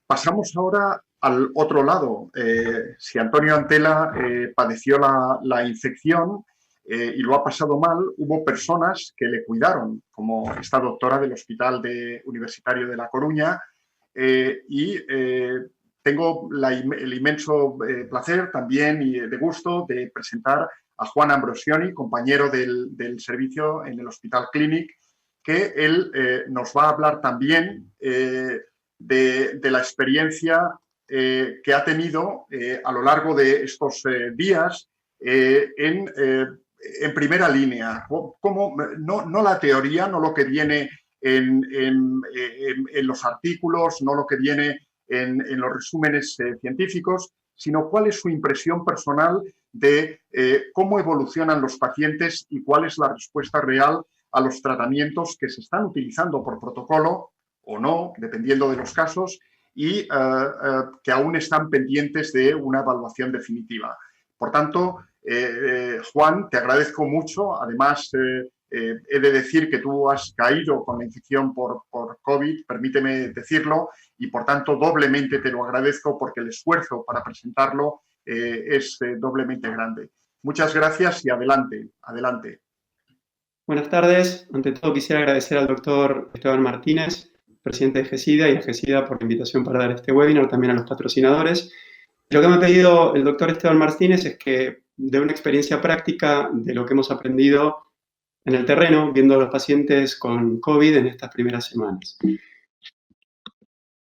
Pasamos ahora al otro lado. Si Antonio Antela padeció la infección y lo ha pasado mal, hubo personas que le cuidaron, como esta doctora del Hospital Universitario de La Coruña, y tengo el inmenso placer también y de gusto de presentar a Juan Ambrosioni, compañero del servicio en el Hospital Clínic, que él nos va a hablar también de la experiencia que ha tenido a lo largo de estos días en primera línea. No la teoría, no lo que viene en los artículos, no lo que viene en los resúmenes científicos, sino cuál es su impresión personal de cómo evolucionan los pacientes y cuál es la respuesta real a los tratamientos que se están utilizando por protocolo o no, dependiendo de los casos, y que aún están pendientes de una evaluación definitiva. Por tanto, Juan, te agradezco mucho. Además, he de decir que tú has caído con la infección por COVID, permíteme decirlo, y por tanto doblemente te lo agradezco porque el esfuerzo para presentarlo es doblemente grande. Muchas gracias y adelante, adelante. Buenas tardes. Ante todo quisiera agradecer al doctor Esteban Martínez, presidente de GESIDA, y a GESIDA por la invitación para dar este webinar, también a los patrocinadores. Lo que me ha pedido el doctor Esteban Martínez es que dé una experiencia práctica de lo que hemos aprendido en el terreno, viendo a los pacientes con COVID en estas primeras semanas.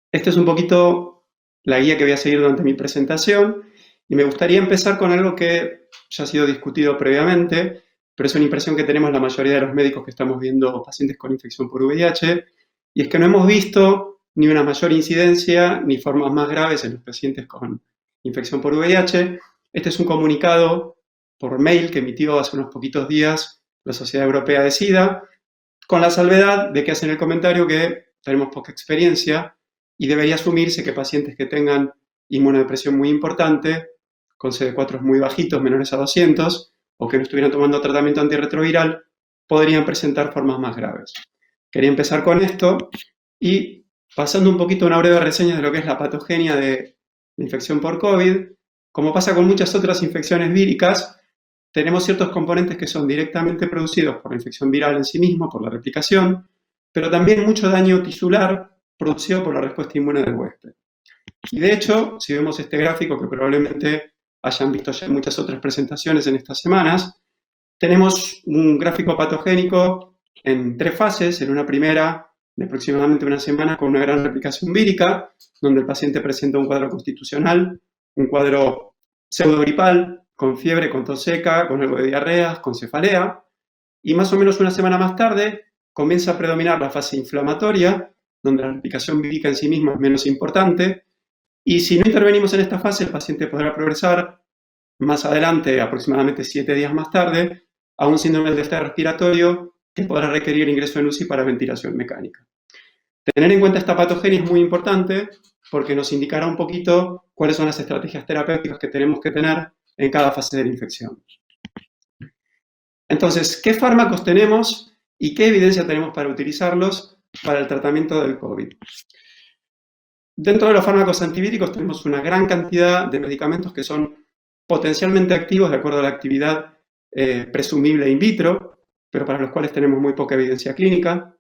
Esta es un poquito la guía que voy a seguir durante mi presentación, y me gustaría empezar con algo que ya ha sido discutido previamente, pero es una impresión que tenemos la mayoría de los médicos que estamos viendo pacientes con infección por VIH, y es que no hemos visto ni una mayor incidencia ni formas más graves en los pacientes con infección por VIH. Este es un comunicado por mail que emitió hace unos poquitos días la Sociedad Europea de SIDA, con la salvedad de que hacen el comentario que tenemos poca experiencia y debería asumirse que pacientes que tengan inmunodepresión muy importante, con CD4 muy bajitos, menores a 200, o que no estuvieran tomando tratamiento antirretroviral, podrían presentar formas más graves. Quería empezar con esto y pasando un poquito una breve reseña de lo que es la patogenia de la infección por COVID. Como pasa con muchas otras infecciones víricas, tenemos ciertos componentes que son directamente producidos por la infección viral en sí mismo, por la replicación, pero también mucho daño tisular producido por la respuesta inmune del huésped. Y de hecho, si vemos este gráfico, que probablemente hayan visto ya en muchas otras presentaciones en estas semanas, tenemos un gráfico patogénico en 3 fases. En una primera, de aproximadamente una semana, con una gran replicación vírica, donde el paciente presenta un cuadro constitucional, un cuadro pseudogripal, con fiebre, con tos seca, con algo de diarreas, con cefalea, y más o menos una semana más tarde comienza a predominar la fase inflamatoria, donde la replicación vírica en sí misma es menos importante, y si no intervenimos en esta fase, el paciente podrá progresar más adelante, aproximadamente 7 días más tarde, a un síndrome del estrés respiratorio que podrá requerir ingreso en UCI para ventilación mecánica. Tener en cuenta esta patogenia es muy importante porque nos indicará un poquito cuáles son las estrategias terapéuticas que tenemos que tener en cada fase de la infección. Entonces, ¿qué fármacos tenemos y qué evidencia tenemos para utilizarlos para el tratamiento del COVID? Dentro de los fármacos antivíricos tenemos una gran cantidad de medicamentos que son potencialmente activos de acuerdo a la actividad presumible in vitro, pero para los cuales tenemos muy poca evidencia clínica.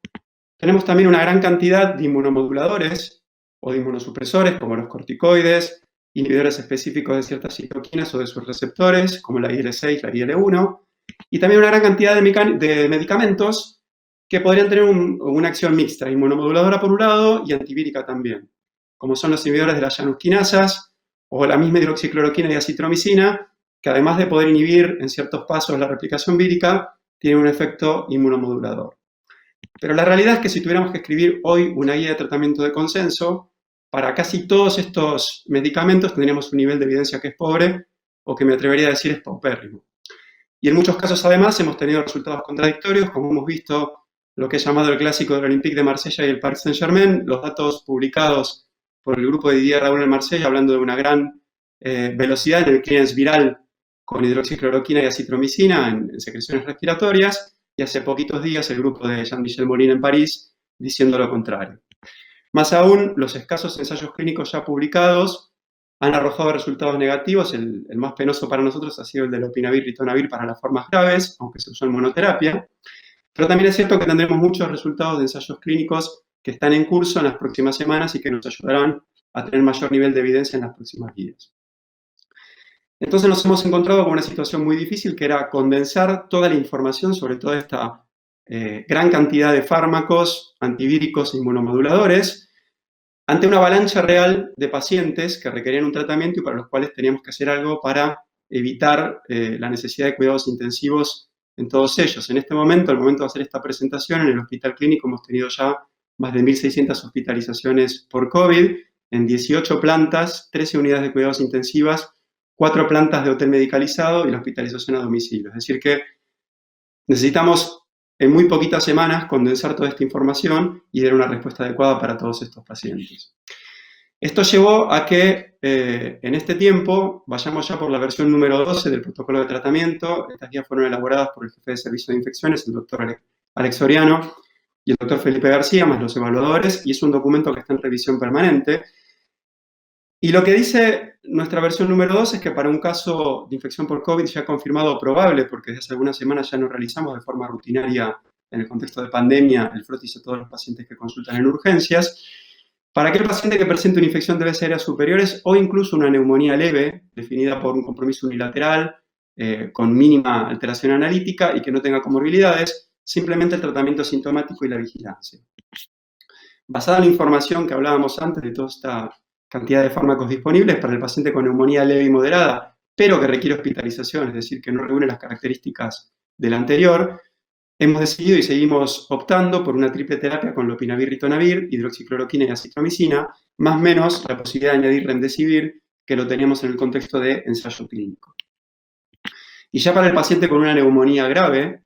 Tenemos también una gran cantidad de inmunomoduladores o de inmunosupresores, como los corticoides, inhibidores específicos de ciertas citoquinas o de sus receptores, como la IL-6, la IL-1, y también una gran cantidad de medicamentos que podrían tener una acción mixta, inmunomoduladora por un lado y antivírica también, como son los inhibidores de las janusquinasas o la misma hidroxicloroquina y acitromicina, que además de poder inhibir en ciertos pasos la replicación vírica, tienen un efecto inmunomodulador. Pero la realidad es que si tuviéramos que escribir hoy una guía de tratamiento de consenso, para casi todos estos medicamentos tendríamos un nivel de evidencia que es pobre, o que me atrevería a decir es paupérrimo. Y en muchos casos además hemos tenido resultados contradictorios, como hemos visto lo que es llamado el clásico del Olympique de Marsella y el Paris Saint-Germain, los datos publicados por el grupo de Didier Raoul en Marsella, hablando de una gran velocidad en el clearance viral con hidroxicloroquina y acitromicina en secreciones respiratorias, y hace poquitos días el grupo de Jean-Michel Molin en París diciendo lo contrario. Más aún, los escasos ensayos clínicos ya publicados han arrojado resultados negativos. El más penoso para nosotros ha sido el del lopinavir-ritonavir para las formas graves, aunque se usó en monoterapia. Pero también es cierto que tendremos muchos resultados de ensayos clínicos que están en curso en las próximas semanas y que nos ayudarán a tener mayor nivel de evidencia en las próximas guías. Entonces nos hemos encontrado con una situación muy difícil, que era condensar toda la información sobre toda esta gran cantidad de fármacos, antivíricos e inmunomoduladores, ante una avalancha real de pacientes que requerían un tratamiento y para los cuales teníamos que hacer algo para evitar la necesidad de cuidados intensivos en todos ellos. En este momento, al momento de hacer esta presentación, en el Hospital Clínico hemos tenido ya más de 1.600 hospitalizaciones por COVID, en 18 plantas, 13 unidades de cuidados intensivas, 4 plantas de hotel medicalizado y la hospitalización a domicilio. Es decir que necesitamos en muy poquitas semanas condensar toda esta información y dar una respuesta adecuada para todos estos pacientes. Esto llevó a que en este tiempo vayamos ya por la versión número 12 del protocolo de tratamiento. Estas guías fueron elaboradas por el jefe de servicio de infecciones, el doctor Alex Soriano, y el doctor Felipe García, más los evaluadores, y es un documento que está en revisión permanente. Y lo que dice nuestra versión número 2 es que para un caso de infección por COVID ya confirmado probable, porque desde hace algunas semanas ya no realizamos de forma rutinaria en el contexto de pandemia el frotis a todos los pacientes que consultan en urgencias, para aquel paciente que presente una infección de vías aéreas superiores o incluso una neumonía leve, definida por un compromiso unilateral, con mínima alteración analítica y que no tenga comorbilidades, simplemente el tratamiento sintomático y la vigilancia. Basada en la información que hablábamos antes de toda esta cantidad de fármacos disponibles para el paciente con neumonía leve y moderada, pero que requiere hospitalización, es decir, que no reúne las características del anterior, hemos decidido y seguimos optando por una triple terapia con lopinavir, ritonavir, hidroxicloroquina y acitromicina, más o menos la posibilidad de añadir remdesivir, que lo teníamos en el contexto de ensayo clínico. Y ya para el paciente con una neumonía grave,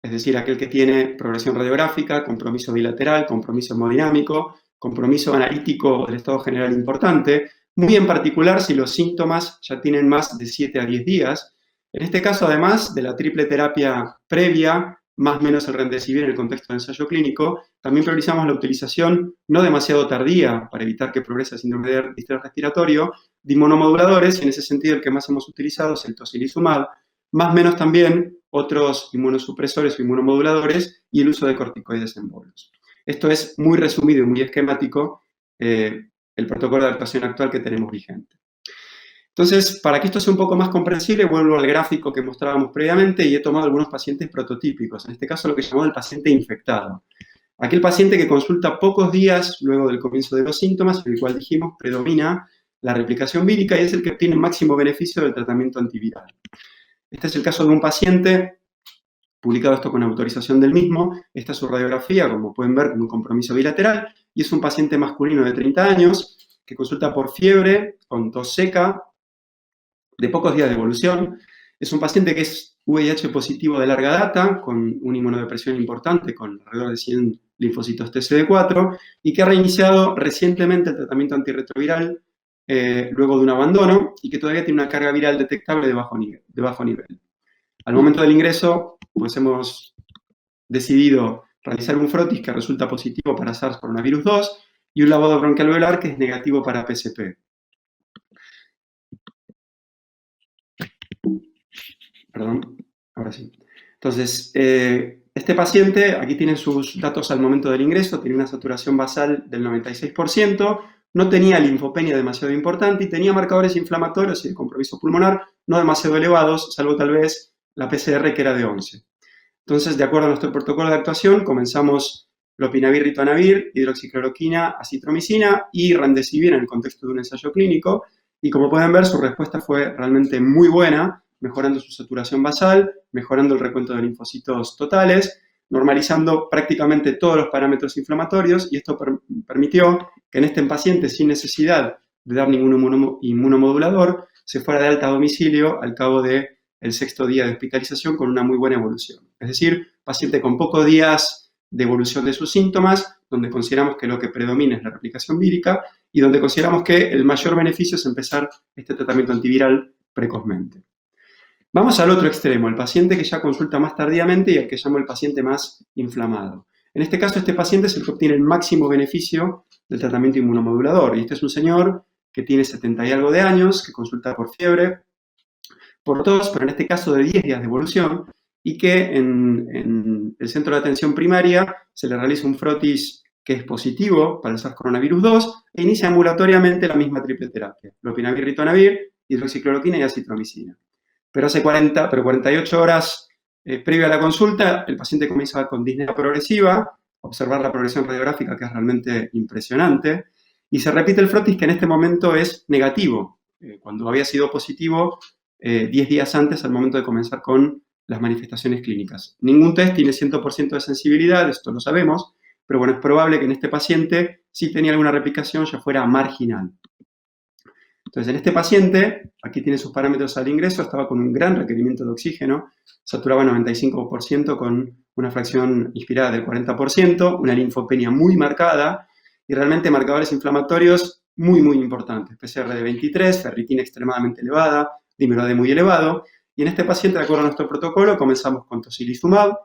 es decir, aquel que tiene progresión radiográfica, compromiso bilateral, compromiso hemodinámico, compromiso analítico del estado general importante, muy en particular si los síntomas ya tienen más de 7 a 10 días. En este caso, además de la triple terapia previa, más o menos el remdesivir en el contexto de ensayo clínico, también priorizamos la utilización no demasiado tardía, para evitar que progrese el síndrome de distrés respiratorio, de inmunomoduladores, y en ese sentido el que más hemos utilizado es el tocilizumab, más o menos también otros inmunosupresores o inmunomoduladores y el uso de corticoides en bolos. Esto es muy resumido y muy esquemático el protocolo de actuación actual que tenemos vigente. Entonces, para que esto sea un poco más comprensible, vuelvo al gráfico que mostrábamos previamente y he tomado algunos pacientes prototípicos, en este caso lo que llamamos el paciente infectado. Aquel paciente que consulta pocos días luego del comienzo de los síntomas, en el cual dijimos predomina la replicación vírica y es el que obtiene máximo beneficio del tratamiento antiviral. Este es el caso de un paciente, publicado esto con autorización del mismo. Esta es su radiografía, como pueden ver, con un compromiso bilateral, y es un paciente masculino de 30 años que consulta por fiebre, con tos seca, de pocos días de evolución. Es un paciente que es VIH positivo de larga data, con una inmunodepresión importante, con alrededor de 100 linfocitos TCD4, y que ha reiniciado recientemente el tratamiento antirretroviral luego de un abandono, y que todavía tiene una carga viral detectable de bajo nivel. Al momento del ingreso, pues hemos decidido realizar un frotis que resulta positivo para SARS coronavirus 2 y un lavado bronquialveolar que es negativo para PSP. Perdón, ahora sí. Entonces, este paciente, aquí tienen sus datos al momento del ingreso, tiene una saturación basal del 96%, no tenía linfopenia demasiado importante y tenía marcadores inflamatorios y de compromiso pulmonar no demasiado elevados, salvo tal vez la PCR que era de 11. Entonces, de acuerdo a nuestro protocolo de actuación, comenzamos lopinavir, ritonavir, hidroxicloroquina, acitromicina y remdesivir en el contexto de un ensayo clínico. Y como pueden ver, su respuesta fue realmente muy buena, mejorando su saturación basal, mejorando el recuento de linfocitos totales, normalizando prácticamente todos los parámetros inflamatorios, y esto permitió que en este paciente, sin necesidad de dar ningún inmunomodulador, se fuera de alta a domicilio al cabo del 6º día de hospitalización con una muy buena evolución. Es decir, paciente con pocos días de evolución de sus síntomas, donde consideramos que lo que predomina es la replicación vírica y donde consideramos que el mayor beneficio es empezar este tratamiento antiviral precozmente. Vamos al otro extremo, el paciente que ya consulta más tardíamente y al que llamo el paciente más inflamado. En este caso, este paciente es el que obtiene el máximo beneficio del tratamiento inmunomodulador. Y este es un señor que tiene 70 y algo de años, que consulta por fiebre, por tos, pero en este caso de 10 días de evolución, y que en el centro de atención primaria se le realiza un frotis que es positivo para el SARS-CoV-2 e inicia ambulatoriamente la misma triple terapia, lopinavir, ritonavir, hidroxicloroquina y acitromicina. Pero 48 horas previo a la consulta, el paciente comienza con disnea progresiva, observar la progresión radiográfica que es realmente impresionante, y se repite el frotis que en este momento es negativo, cuando había sido positivo 10 días antes al momento de comenzar con las manifestaciones clínicas. Ningún test tiene 100% de sensibilidad, esto lo sabemos, pero bueno, es probable que en este paciente, si tenía alguna replicación, ya fuera marginal. Entonces, en este paciente, aquí tiene sus parámetros al ingreso, estaba con un gran requerimiento de oxígeno, saturaba 95% con una fracción inspirada del 40%, una linfopenia muy marcada y realmente marcadores inflamatorios muy, muy importantes. PCR de 23, ferritina extremadamente elevada, dímero D muy elevado. Y en este paciente, de acuerdo a nuestro protocolo, comenzamos con tocilizumab.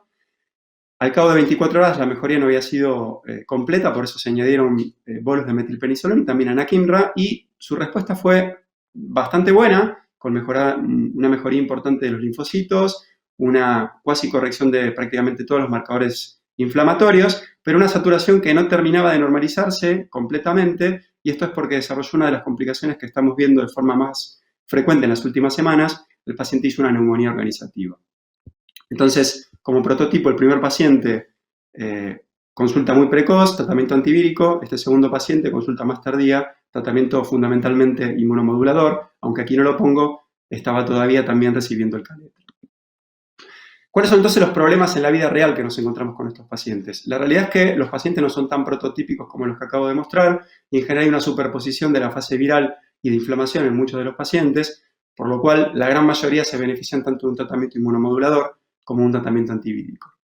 Al cabo de 24 horas la mejoría no había sido completa, por eso se añadieron bolos de metilpenicilona y también anakinra, y su respuesta fue bastante buena, con una mejoría importante de los linfocitos, una cuasi corrección de prácticamente todos los marcadores inflamatorios, pero una saturación que no terminaba de normalizarse completamente, y esto es porque desarrolló una de las complicaciones que estamos viendo de forma más frecuente en las últimas semanas. El paciente hizo una neumonía organizativa. Entonces, como prototipo, el primer paciente consulta muy precoz, tratamiento antivírico. Este segundo paciente, consulta más tardía, tratamiento fundamentalmente inmunomodulador, aunque aquí no lo pongo, estaba todavía también recibiendo el caléter. ¿Cuáles son entonces los problemas en la vida real que nos encontramos con estos pacientes? La realidad es que los pacientes no son tan prototípicos como los que acabo de mostrar, y en general hay una superposición de la fase viral y de inflamación en muchos de los pacientes, por lo cual la gran mayoría se benefician tanto de un tratamiento inmunomodulador como un tratamiento antivírico.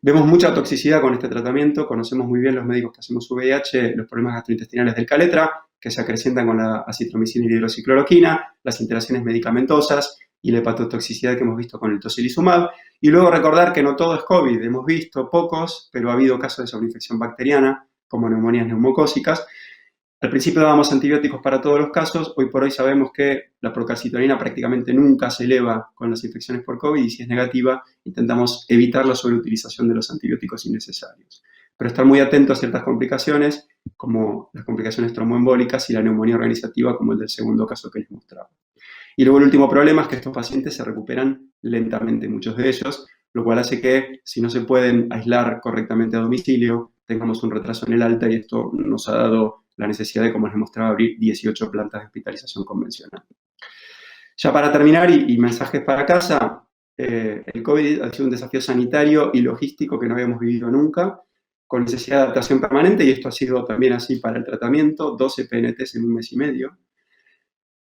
Vemos mucha toxicidad con este tratamiento, conocemos muy bien los médicos que hacemos VIH, los problemas gastrointestinales del caletra, que se acrecientan con la acitromicina y la hidroxicloroquina, las interacciones medicamentosas y la hepatotoxicidad que hemos visto con el tocilizumab. Y luego recordar que no todo es COVID, hemos visto pocos, pero ha habido casos de sobreinfección bacteriana, como neumonías neumocócicas. Al principio dábamos antibióticos para todos los casos, hoy por hoy sabemos que la procalcitonina prácticamente nunca se eleva con las infecciones por COVID, y si es negativa intentamos evitar la sobreutilización de los antibióticos innecesarios. Pero estar muy atentos a ciertas complicaciones, como las complicaciones tromboembólicas y la neumonía organizativa, como el del segundo caso que les mostraba. Y luego el último problema es que estos pacientes se recuperan lentamente, muchos de ellos, lo cual hace que, si no se pueden aislar correctamente a domicilio, tengamos un retraso en el alta, y esto nos ha dado la necesidad de, como les mostraba, abrir 18 plantas de hospitalización convencional. Ya para terminar, y mensajes para casa, el COVID ha sido un desafío sanitario y logístico que no habíamos vivido nunca, con necesidad de adaptación permanente, y esto ha sido también así para el tratamiento, 12 PNTs en un mes y medio.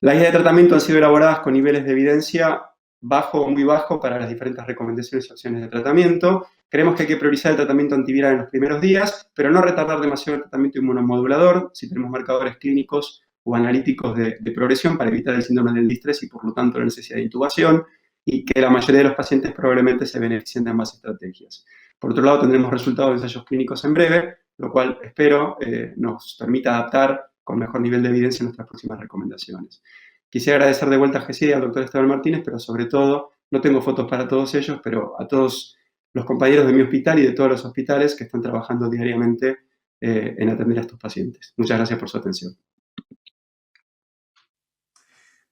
Las guías de tratamiento han sido elaboradas con niveles de evidencia bajo o muy bajo para las diferentes recomendaciones y opciones de tratamiento. Creemos que hay que priorizar el tratamiento antiviral en los primeros días, pero no retardar demasiado el tratamiento inmunomodulador si tenemos marcadores clínicos o analíticos de progresión, para evitar el síndrome del distrés y, por lo tanto, la necesidad de intubación, y que la mayoría de los pacientes probablemente se beneficien de ambas estrategias. Por otro lado, tendremos resultados de ensayos clínicos en breve, lo cual espero nos permita adaptar con mejor nivel de evidencia nuestras próximas recomendaciones. Quisiera agradecer de vuelta a GESID y al doctor Esteban Martínez, pero sobre todo, no tengo fotos para todos ellos, pero a todos los compañeros de mi hospital y de todos los hospitales que están trabajando diariamente en atender a estos pacientes. Muchas gracias por su atención.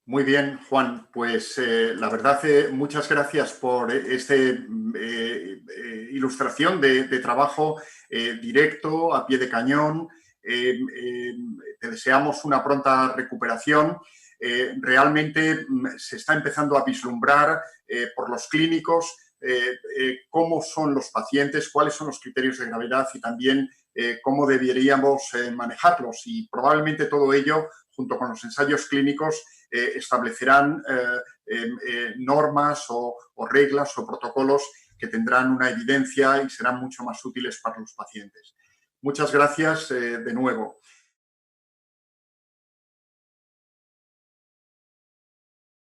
Muy bien, Juan. Pues la verdad, muchas gracias por esta ilustración de trabajo directo, a pie de cañón. Te deseamos una pronta recuperación. Realmente se está empezando a vislumbrar por los clínicos cómo son los pacientes, cuáles son los criterios de gravedad y también cómo deberíamos manejarlos. Y probablemente todo ello, junto con los ensayos clínicos, establecerán normas o reglas o protocolos que tendrán una evidencia y serán mucho más útiles para los pacientes. Muchas gracias de nuevo.